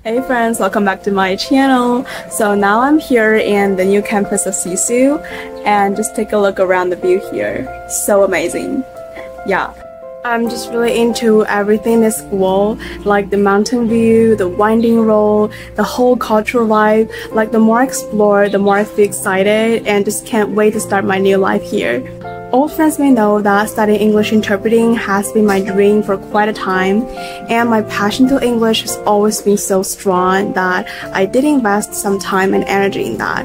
Hey friends, welcome back to my channel. So now I'm here in the new campus of Sisu and just take a look around the view here. So amazing. Yeah, I'm just really into everything in this school, like the mountain view, the winding road, the whole cultural vibe. Like the more I explore, the more I feel excited and just can't wait to start my new life here. Old friends may know that studying English interpreting has been my dream for quite a time, and my passion to English has always been so strong that I did invest some time and energy in that.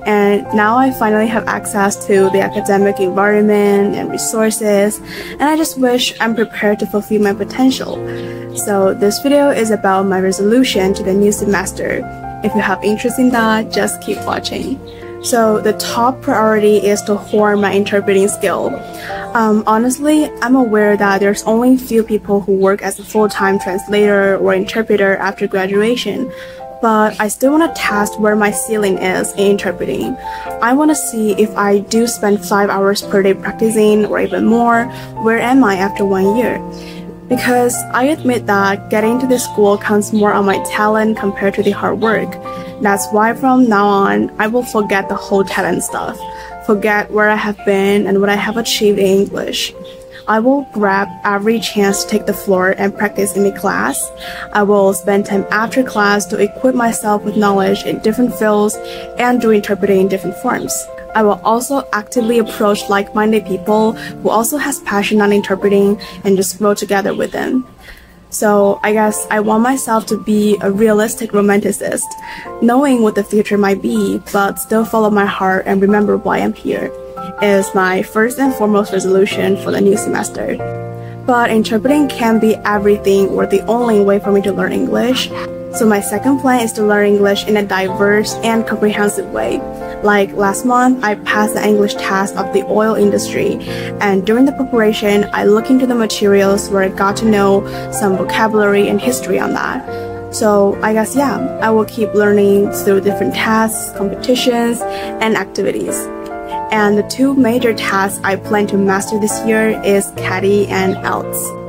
And now I finally have access to the academic environment and resources, and I just wish I'm prepared to fulfill my potential. So this video is about my resolution to the new semester. If you have interest in that, just keep watching. So the top priority is to hone my interpreting skill. Honestly, I'm aware that there's only few people who work as a full-time translator or interpreter after graduation, but I still want to test where my ceiling is in interpreting. I want to see if I do spend 5 hours per day practicing or even more, where am I after 1 year? Because I admit that getting to this school counts more on my talent compared to the hard work. That's why from now on, I will forget the whole talent stuff, forget where I have been and what I have achieved in English. I will grab every chance to take the floor and practice in the class. I will spend time after class to equip myself with knowledge in different fields and do interpreting in different forms. I will also actively approach like-minded people who also has passion on interpreting and just grow together with them. So I guess I want myself to be a realistic romanticist, knowing what the future might be, but still follow my heart and remember why I'm here, is my first and foremost resolution for the new semester. But interpreting can be everything or the only way for me to learn English. So my second plan is to learn English in a diverse and comprehensive way. Like last month, I passed the English test of the oil industry, and during the preparation, I looked into the materials where I got to know some vocabulary and history on that. So I guess, yeah, I will keep learning through different tests, competitions, and activities. And the two major tasks I plan to master this year is CATTI and IELTS.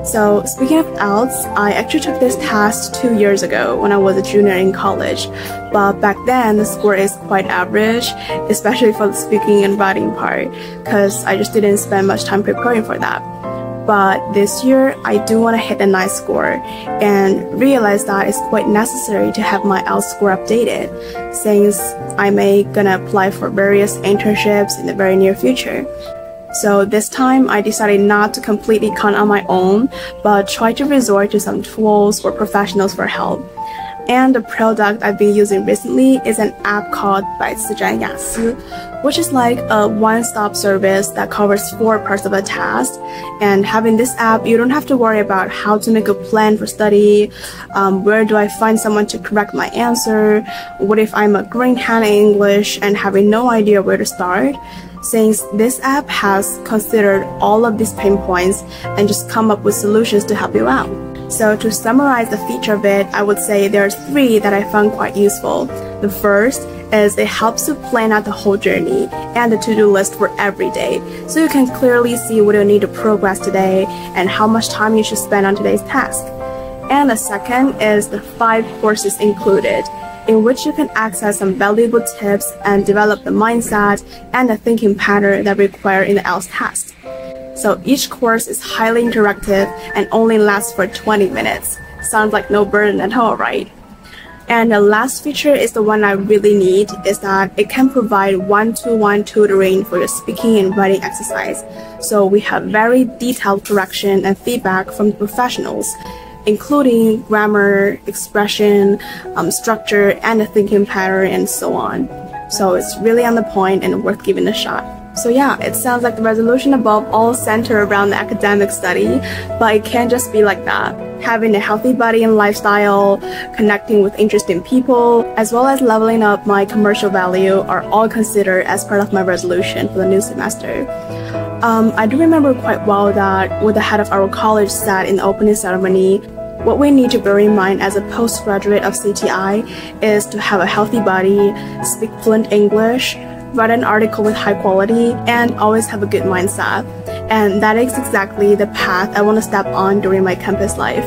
So speaking of IELTS, I actually took this test 2 years ago when I was a junior in college, but back then the score is quite average, especially for the speaking and writing part, because I just didn't spend much time preparing for that. But this year, I do want to hit a nice score and realize that it's quite necessary to have my IELTS score updated, since I may gonna apply for various internships in the very near future. So this time, I decided not to completely count on my own, but try to resort to some tools or professionals for help. And the product I've been using recently is an app called百词斩雅思, which is like a one-stop service that covers 4 parts of a task. And having this app, you don't have to worry about how to make a plan for study, where do I find someone to correct my answer, what if I'm a green hand in English and having no idea where to start. Since this app has considered all of these pain points and just come up with solutions to help you out. So to summarize the feature of it, I would say there are 3 that I found quite useful. The first is it helps you plan out the whole journey and the to-do list for every day, so you can clearly see what you need to progress today and how much time you should spend on today's task. And the second is the 5 courses included, in which you can access some valuable tips and develop the mindset and the thinking pattern that required in the IELTS test. So each course is highly interactive and only lasts for 20 minutes. Sounds like no burden at all, right? And the last feature is the one I really need, is that it can provide one-to-one tutoring for your speaking and writing exercise. So we have very detailed correction and feedback from professionals, including grammar, expression, structure, and the thinking pattern, and so on. So it's really on the point and worth giving a shot. So yeah, it sounds like the resolution above all center around the academic study, but it can't just be like that. Having a healthy body and lifestyle, connecting with interesting people, as well as leveling up my commercial value are all considered as part of my resolution for the new semester. I do remember quite well that when the head of our college said in the opening ceremony, what we need to bear in mind as a postgraduate of CATTI is to have a healthy body, speak fluent English, write an article with high quality, and always have a good mindset. And that is exactly the path I want to step on during my campus life.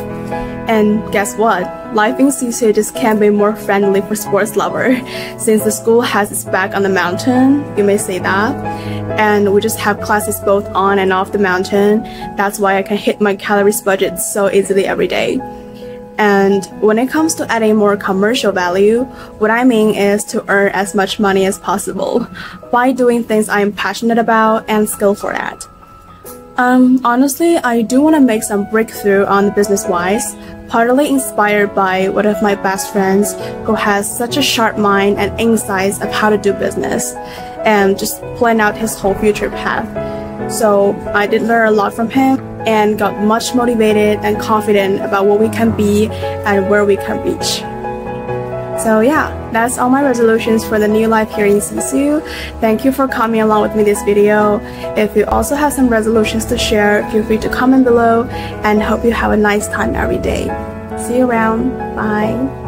And guess what? Life in CCU just can't be more friendly for sports lover. Since the school has its back on the mountain, you may say that. And we just have classes both on and off the mountain. That's why I can hit my calories budget so easily every day. And when it comes to adding more commercial value, what I mean is to earn as much money as possible by doing things I'm passionate about and skillful at. Honestly, I do want to make some breakthrough on the business-wise, partly inspired by one of my best friends who has such a sharp mind and insights of how to do business and just plan out his whole future path. So I did learn a lot from him and got much motivated and confident about what we can be and where we can reach. So yeah, that's all my resolutions for the new life here in CCU. Thank you for coming along with me this video. If you also have some resolutions to share, feel free to comment below, and hope you have a nice time every day. See you around. Bye.